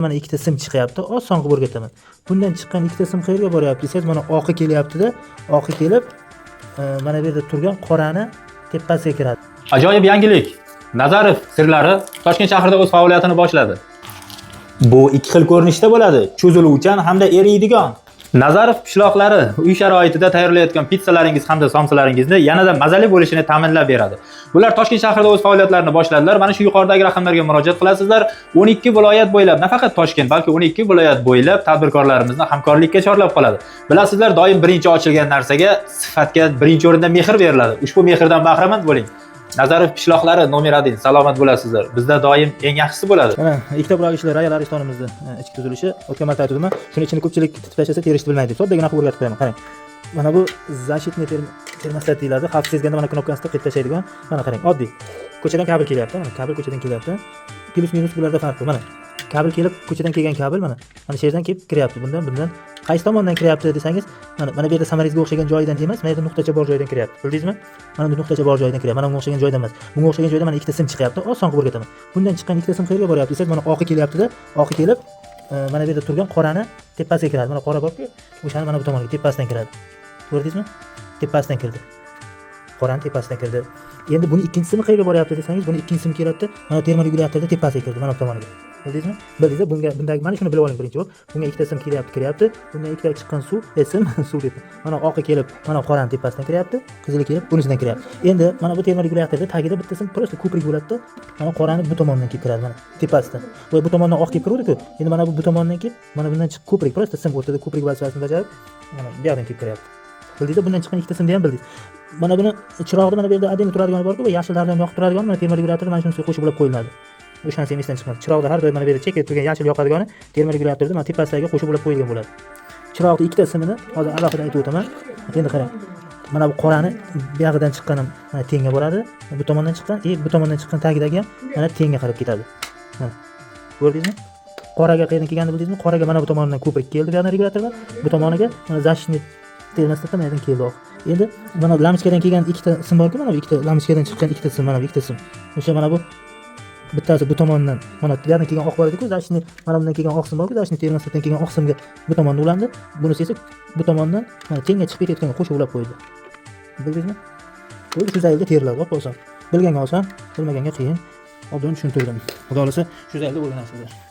Mana ikkita sim chiqyapti, oson qilib o'rgataman. Bundan chiqqan ikkita sim qayerga boryapti desangiz, mana oqi kelyapti-da, oqi kelib, mana bu yerda turgan qorani tepasiga kiradi. Ajoyib yangilik. Nazarov sirlari Toshkent shahrida o'z faoliyatini boshladi. Bu ikki xil ko'rinishda bo'ladi: cho'ziluvchan hamda eriydigan. Nazarov pishloqlari uy sharoitida tayyorlayotgan pizzalaringiz hamda somsalaringizni yanada mazali bo'lishini ta'minlab beradi. Bular Toshkent shahrida o'z faoliyatlarini boshladilar. Mana shu yuqoridagi raqamlarga murojaat qilasizlar. 12 viloyat bo'ylab, nafaqat Toshkent, balki 12 viloyat bo'ylab tadbirkorlarimizni hamkorlikka chorlab qoladi. Bilasizlar, doim birinchi ochilgan narsaga, sifatga birinchi o'rinda mehr beriladi. Ushbu mehrdan bahramand bo'ling. Nazarov pishloqlari nomer 1. Salomat bo'lasizlar. Bizda doim eng yaxshisi bo'ladi. Mana ikkita burag'ichli Royal Aristonimizning ichki tuzilishi. O'tgan marta aytdim, shuni ichini ko'pchilik titib tashlasa terishni bilmaydi. Soddagina qilib o'rgatib qo'yaman. Qarang. Mana bu защитный termostat deyiladi. Xavf sezganda mana knopkasini qilib tashlaydigan. Mana qarang, oddiy. Ko'chadan kabel kelyapti. Mana kabel ko'chadan kelyapti. Plus minus bularda farq bor. Mana kabel kelib, ko'chadan kelgan kabel mana shu yerdan kelib kiryapti. Bundan qaysi tomondan kiryapti desangiz, mana bu yerda samaringizga o'xshagan joyidan emas, mana yerda nuqtacha bor joydan kiryapti. Bildingizmi? Mana bu nuqtacha bor joydan kiryapti. Mana bunga o'xshagan joydan emas. Bunga o'xshagan joyda mana ikkita sim chiqyapti. Oson qilib o'rgataman. Bundan chiqqan ikkita sim qayerga boryapti desangiz, mana oqi kelyapti-da, oqi kelib, mana bu yerda turgan qorani tepasiga kiradi. Mana qora borku, o'shani mana bu tomonga tepasidan kiradi. Ko'rdingizmi? Tepasidan kirdi. Qorani tepasidan kirdi. Endi buni ikkinchi simi qayerga boryapti desangiz, buni ikkinchi sim kelyapti. Mana termoregulyatorda tepasiga kirdi, mana bu tomoniga. Bildingizmi? Bildingizmi? Bundagi mana shuni bilib oling birinchi bo'lib. Bunga ikkita sim kelyapti. Bundan ikkita chiqqan suv, suv deb. Mana oqi kelib, mana qorani tepasidan kiryapti, qizili kelib bunisidan kiryapti. Endi mana bu termoregulyatorda tagida bitta sim prosta ko'prik bo'ladi-da. Mana qorani bu tomondan kelib kiradi, mana tepasidan. Bu tomondan oq kelib kiruvdi-ku. Endi mana bu tomondan kelib, mana bundan chiqib ko'prik, prosta sim o'rtada ko'prik vazifasini bajarib, mana bu yoqdan kelib kiryapti. Bildingizmi? Bundan chiqqan ikkita simni ham bildingiz. Mana buni chirog'ida mana bu yerda adin turadigani bor-ku, va yashillardan yoqib turadigani, mana termoregulyatorda mana shunisiga qo'shib bo'lib qo'yiladi. O'shanisi esdan chiqmadi. Chirog'da har doim mana bu yerda chekib turgan yashil yoqadigani termoregulyatorda mana tepasiga qo'shib bo'lib qo'yilgan bo'ladi. Chiroqning ikkita simini hozir alohida aytib o'taman. Endi qarang. Mana bu qorani bu yoqdan chiqqanim mana tenga boradi. Bu tomondan chiqqan, bu tomondan chiqqan tagidagi ham mana tenga qarab ketadi. Mana. Ko'rdingizmi? Qoraga qayerdan kelganini bildingizmi? Qoraga mana bu tomondan ko'prik keldi bu yoqdan regulatordan. Bu tomoniga mana защитный termostat ham yerdan keldi. Endi mana lampochkadan kelgan ikkita sim bor-ku, mana bu ikkita lampochkadan chiqqan ikkita sim, mana bu ikkita sim. O'sha mana bu bittasi bu tomondan, mana bu yerdan kelgan oq bor edi-ku, защитный, mana bundan kelgan oq sim bor-ku, защитный termosatdan kelgan oq simga bu tomondan ulandi. Bunisi esa bu tomondan mana tenga chiqib ketayotganga qo'shib ulab qo'ydi. Bildingizmi? Bu shu zaylda teriladi, oson. Bilganga oson, bilmaganga qiyin. Obdan tushuntirdim. Xudo xolasa shu zaylda o'rganasizlar.